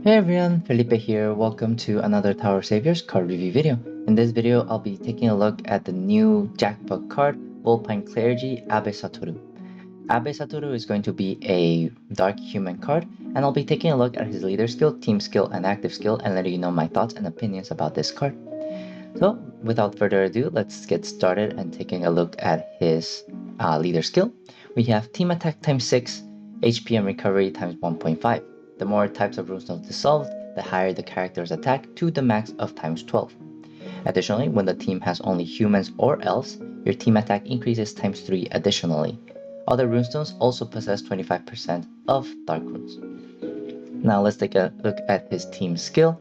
Hey everyone, Felipe here. Welcome to another Tower Saviors card review video. In this video, I'll be taking a look at the new jackpot card, Vulpine Clergy Abe Satoru. Abe Satoru is going to be a dark human card, and I'll be taking a look at his leader skill, team skill, and active skill, and letting you know my thoughts and opinions about this card. So, without further ado, let's get started and taking a look at his leader skill. We have team attack times 6, HP and recovery times 1.5. The more types of runestones dissolved, the higher the character's attack to the max of times 12. Additionally, when the team has only humans or elves, your team attack increases times 3 additionally. Other runestones also possess 25% of dark runes. Now let's take a look at his team skill.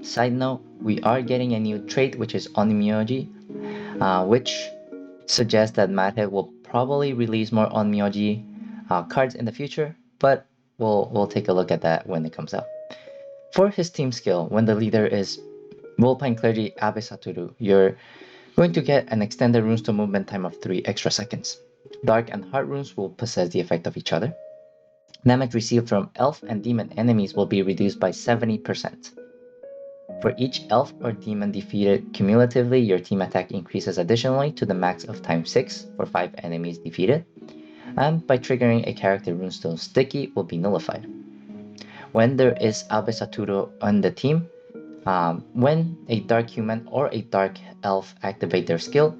Side note, we are getting a new trait, which is Onmyoji, which suggests that Madhead will probably release more Onmyoji cards in the future, but we'll take a look at that when it comes out. For his team skill, when the leader is Vulpine Clergy Abe Satoru, you're going to get an extended runestone movement time of 3 extra seconds. Dark and Heart runes will possess the effect of each other. Damage received from elf and demon enemies will be reduced by 70%. For each elf or demon defeated cumulatively, your team attack increases additionally to the max of times 6 for 5 enemies defeated, and by triggering a character runestone sticky will be nullified. When there is Abe Satoru on the team, when a dark human or a dark elf activate their skill,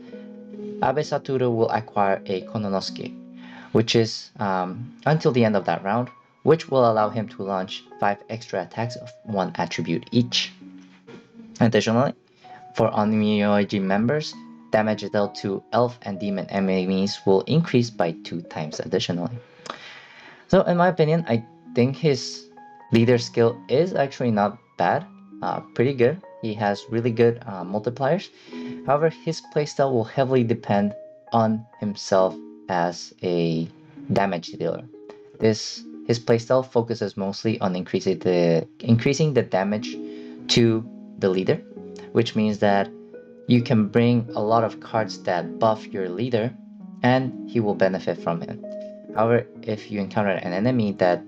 Abe Satoru will acquire a Kononosuke, which is until the end of that round, which will allow him to launch 5 extra attacks of 1 attribute each. Additionally, for Onmyoji members, damage dealt to elf and demon enemies will increase by 2 times additionally. So in my opinion, I think his leader skill is actually not bad, pretty good. He has really good multipliers. However, his playstyle will heavily depend on himself as a damage dealer. His playstyle focuses mostly on increasing the damage to the leader, which means that you can bring a lot of cards that buff your leader and he will benefit from it. However, if you encounter an enemy that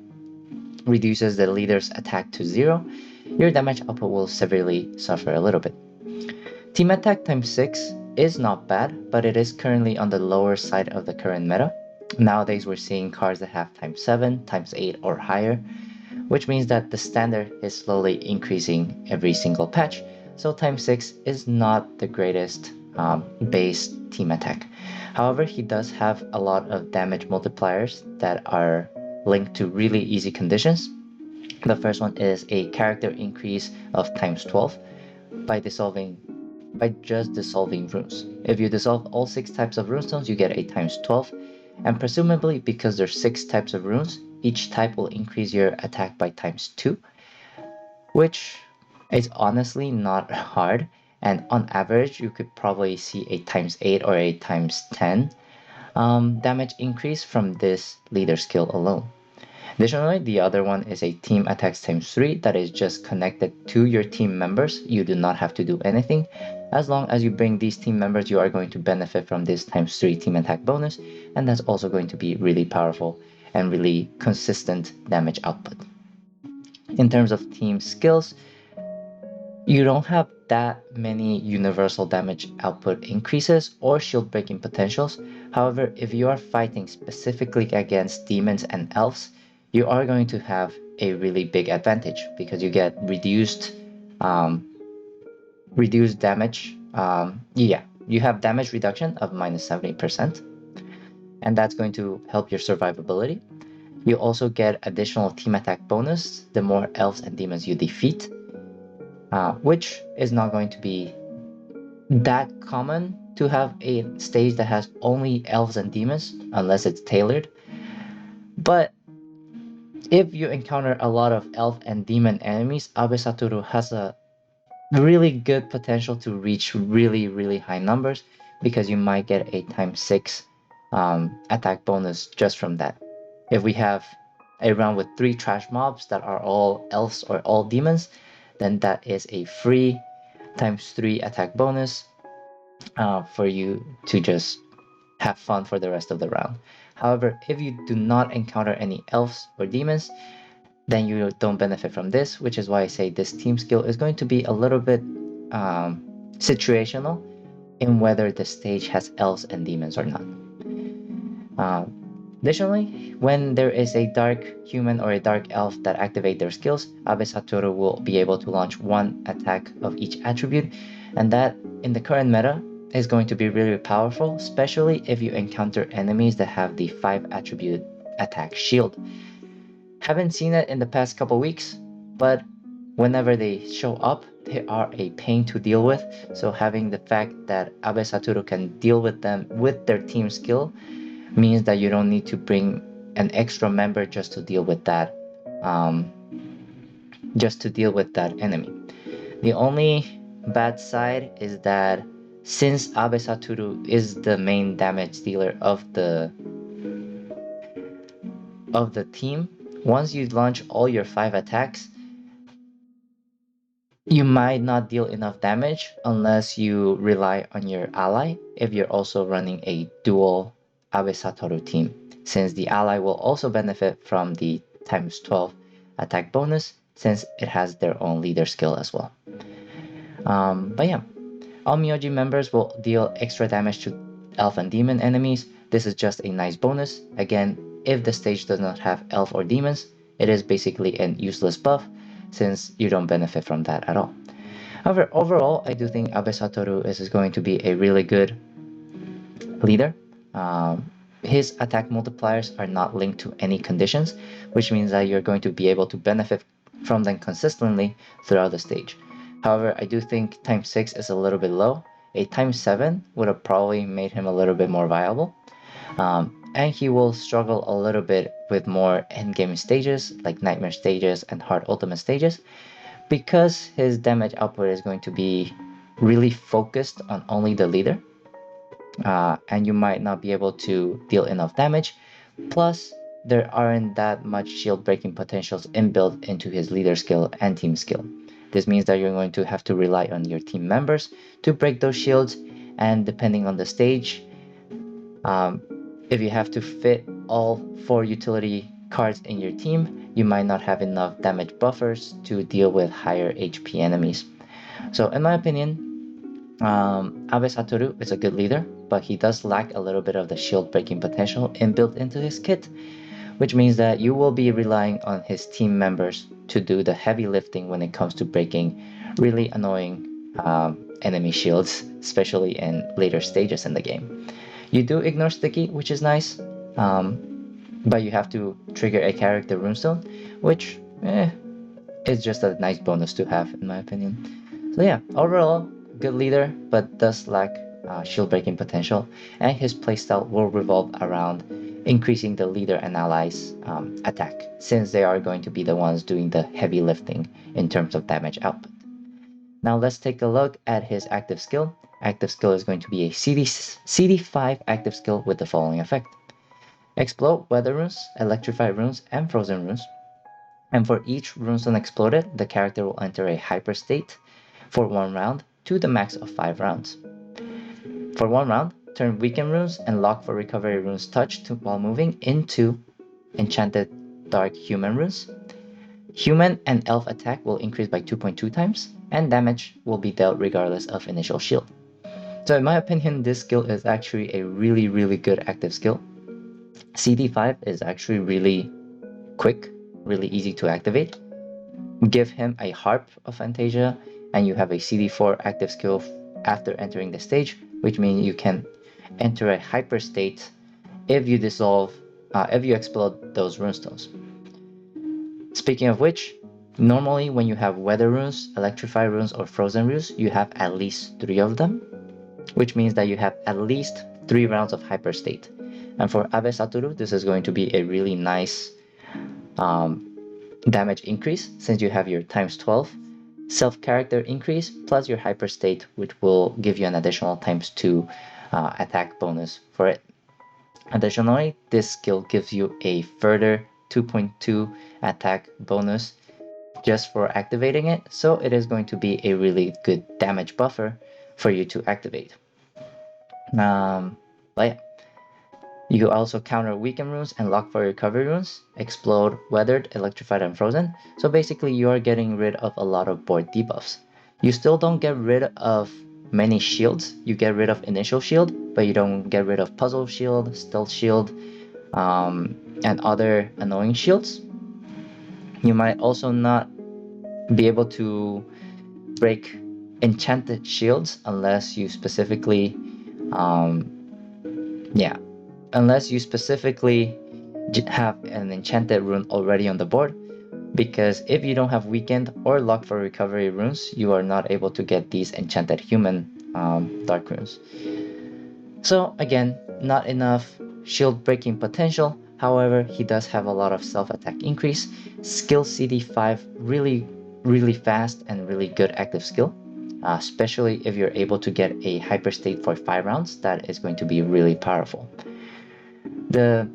reduces the leader's attack to 0, your damage output will severely suffer a little bit. Team attack times 6 is not bad, but it is currently on the lower side of the current meta. Nowadays we're seeing cards that have times 7, times 8 or higher, which means that the standard is slowly increasing every single patch, so times 6 is not the greatest base team attack. However, he does have a lot of damage multipliers that are linked to really easy conditions. The first one is a character increase of times 12 by just dissolving runes. If you dissolve all 6 types of runestones, you get a times 12, and presumably because there's 6 types of runes, each type will increase your attack by times 2, which is honestly not hard, and on average you could probably see a times 8 or a times 10 damage increase from this leader skill alone. Additionally, the other one is a team attacks times 3 that is just connected to your team members. You do not have to do anything. As long as you bring these team members, you are going to benefit from this times 3 team attack bonus, and that's also going to be really powerful and really consistent damage output. In terms of team skills, you don't have that many universal damage output increases or shield breaking potentials. However, if you are fighting specifically against demons and elves, you are going to have a really big advantage because you get reduced damage. You have damage reduction of minus 70%, and that's going to help your survivability. You also get additional team attack bonus the more elves and demons you defeat, which is not going to be that common to have a stage that has only elves and demons unless it's tailored. But if you encounter a lot of elf and demon enemies, Abe Satoru has a really good potential to reach really high numbers because you might get a times 6 attack bonus just from that. If we have a round with 3 trash mobs that are all elves or all demons, then that is a free times 3 attack bonus for you to just have fun for the rest of the round. However, if you do not encounter any elves or demons, then you don't benefit from this, which is why I say this team skill is going to be a little bit situational in whether the stage has elves and demons or not. Additionally, when there is a dark human or a dark elf that activate their skills, Abe Satoru will be able to launch one attack of each attribute, and that in the current meta is going to be really powerful, especially if you encounter enemies that have the 5 attribute attack shield. Haven't seen it in the past couple weeks, but whenever they show up, they are a pain to deal with. So having the fact that Abe Satoru can deal with them with their team skill means that you don't need to bring an extra member just to deal with that enemy. The only bad side is that since Abe Satoru is the main damage dealer of the team, once you launch all your 5 attacks, you might not deal enough damage unless you rely on your ally if you're also running a dual Abe Satoru team, since the ally will also benefit from the times 12 attack bonus since it has their own leader skill as well. But yeah, all Myoji members will deal extra damage to elf and demon enemies. This is just a nice bonus. Again, if the stage does not have elf or demons, it is basically an useless buff since you don't benefit from that at all. However, overall, I do think Abe Satoru is going to be a really good leader. His attack multipliers are not linked to any conditions, which means that you're going to be able to benefit from them consistently throughout the stage. However, I do think times 6 is a little bit low. A times 7 would have probably made him a little bit more viable. And he will struggle a little bit with more endgame stages like Nightmare stages and Hard Ultimate stages, because his damage output is going to be really focused on only the leader, and you might not be able to deal enough damage. Plus, there aren't that much shield breaking potentials inbuilt into his leader skill and team skill. This means that you're going to have to rely on your team members to break those shields, and depending on the stage, if you have to fit all 4 utility cards in your team, you might not have enough damage buffers to deal with higher HP enemies. So in my opinion, Abe Satoru is a good leader, but he does lack a little bit of the shield breaking potential inbuilt into his kit, which means that you will be relying on his team members to do the heavy lifting when it comes to breaking really annoying enemy shields, especially in later stages in the game. You do ignore sticky, which is nice, but you have to trigger a character runestone, which is just a nice bonus to have in my opinion. So yeah, overall, good leader, but does lack shield breaking potential, and his playstyle will revolve around increasing the leader and allies attack, since they are going to be the ones doing the heavy lifting in terms of damage output. Now let's take a look at his active skill. Active skill is going to be a CD5 active skill with the following effect: explode weather runes, electrify runes, and frozen runes. And for each runestone exploded, the character will enter a hyper state for 1 round to the max of 5 rounds. For 1 round, turn weaken runes and lock for recovery runes touched while moving into enchanted dark human runes. Human and elf attack will increase by 2.2 times, and damage will be dealt regardless of initial shield. So in my opinion, this skill is actually a really good active skill. CD5 is actually really quick, really easy to activate. Give him a Harp of Fantasia, and you have a CD4 active skill after entering the stage, which means you can enter a hyper state if you explode those runestones. Speaking of which, normally when you have weather runes, electrify runes, or frozen runes, you have at least 3 of them, which means that you have at least 3 rounds of hyper state. And for Abe Satoru, this is going to be a really nice damage increase, since you have your times 12 self-character increase plus your hyper state, which will give you an additional times 2 attack bonus for it. Additionally, this skill gives you a further 2.2 attack bonus just for activating it, so it is going to be a really good damage buffer for you to activate. But yeah, You also counter weaken runes and lock for recovery runes, explode, weathered, electrified, and frozen. So basically you are getting rid of a lot of board debuffs. You still don't get rid of many shields. You get rid of initial shield, but you don't get rid of puzzle shield, stealth shield, and other annoying shields. You might also not be able to break enchanted shields unless you specifically um, yeah, unless you specifically have an enchanted rune already on the board, because if you don't have weakened or lock for recovery runes, you are not able to get these enchanted human dark runes. So again, not enough shield breaking potential. However, he does have a lot of self attack increase, skill CD5, really fast and really good active skill. Especially if you're able to get a hyperstate for 5 rounds, that is going to be really powerful. The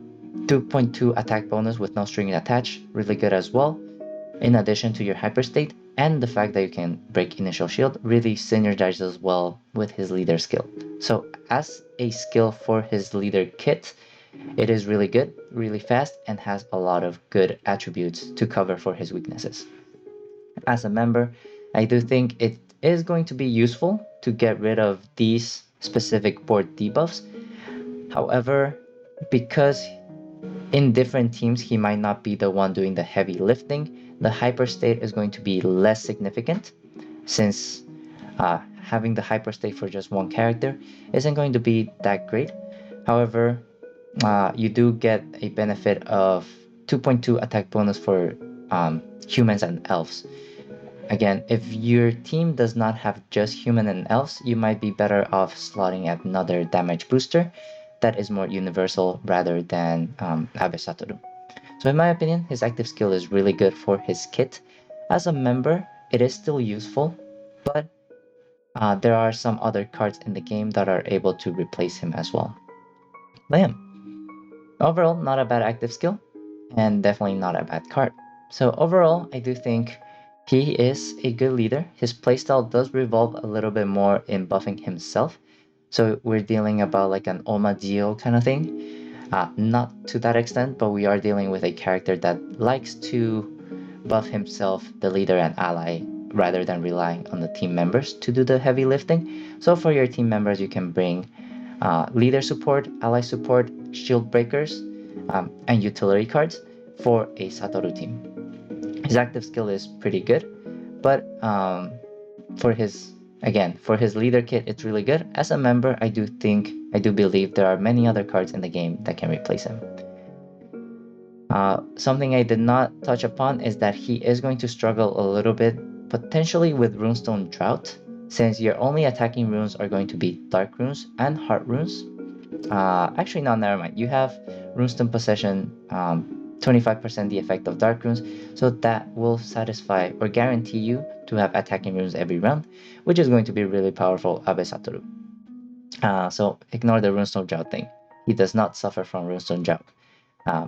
2.2 attack bonus with no string attached, really good as well. In addition to your hyperstate, and the fact that you can break initial shield really synergizes well with his leader skill. So as a skill for his leader kit, it is really good, really fast, and has a lot of good attributes to cover for his weaknesses. As a member, I do think it is going to be useful to get rid of these specific board debuffs. However, because in different teams he might not be the one doing the heavy lifting, the hyperstate is going to be less significant, since having the hyperstate for just one character isn't going to be that great. However, you do get a benefit of 2.2 attack bonus for humans and elves. Again, if your team does not have just human and elves, you might be better off slotting at another damage booster that is more universal rather than Abe Satoru. So in my opinion, his active skill is really good for his kit. As a member, it is still useful, but there are some other cards in the game that are able to replace him as well. But yeah, overall, not a bad active skill, and definitely not a bad card. So overall, I do think he is a good leader. His playstyle does revolve a little bit more in buffing himself. So we're dealing about like an Omadio kind of thing. Not to that extent, but we are dealing with a character that likes to buff himself, the leader and ally, rather than relying on the team members to do the heavy lifting. So for your team members, you can bring leader support, ally support, shield breakers, and utility cards for a Satoru team. His active skill is pretty good, but for his leader kit, it's really good. As a member, I do believe there are many other cards in the game that can replace him. Something I did not touch upon is that he is going to struggle a little bit, potentially with Runestone Drought, since your only attacking runes are going to be Dark Runes and Heart Runes. Actually, no, never mind. You have Runestone Possession, 25% the effect of Dark Runes, so that will satisfy or guarantee you to have attacking runes every round, which is going to be really powerful Abe Satoru. So ignore the Runestone Drought thing. He does not suffer from Runestone Drought.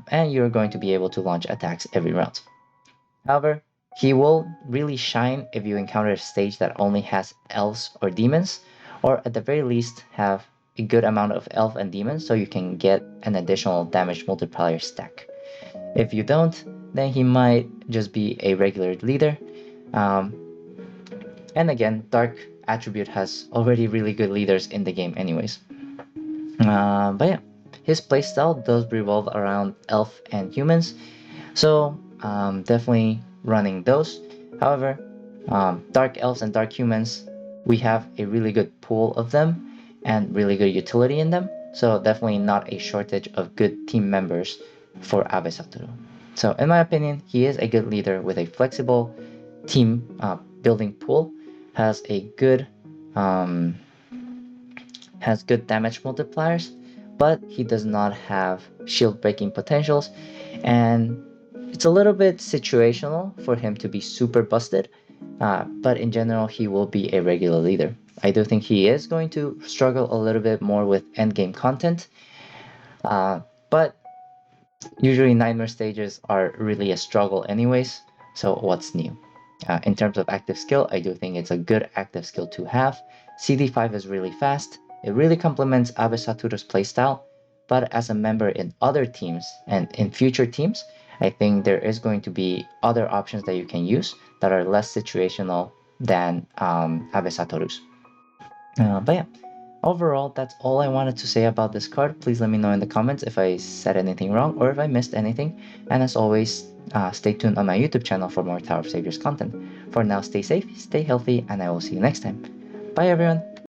And you're going to be able to launch attacks every round. However, he will really shine if you encounter a stage that only has elves or demons, or at the very least have a good amount of elf and demons so you can get an additional damage multiplier stack. If you don't, then he might just be a regular leader. And again, Dark Attribute has already really good leaders in the game anyways. But yeah, his playstyle does revolve around elf and humans, so definitely running those. However, dark elves and dark humans, we have a really good pool of them and really good utility in them, so definitely not a shortage of good team members for Abe Satoru. So in my opinion, he is a good leader with a flexible team building pool, has good damage multipliers, but he does not have shield breaking potentials, and it's a little bit situational for him to be super busted, but in general he will be a regular leader. I do think he is going to struggle a little bit more with endgame content, but usually nightmare stages are really a struggle anyways, so what's new? In terms of active skill, I do think it's a good active skill to have. CD5 is really fast. It really complements Abe Satoru's playstyle. But as a member in other teams and in future teams, I think there is going to be other options that you can use that are less situational than Abe Satoru's. But yeah, overall, that's all I wanted to say about this card. Please let me know in the comments if I said anything wrong or if I missed anything. And as always, stay tuned on my YouTube channel for more Tower of Saviors content. For now, stay safe, stay healthy, and I will see you next time. Bye everyone!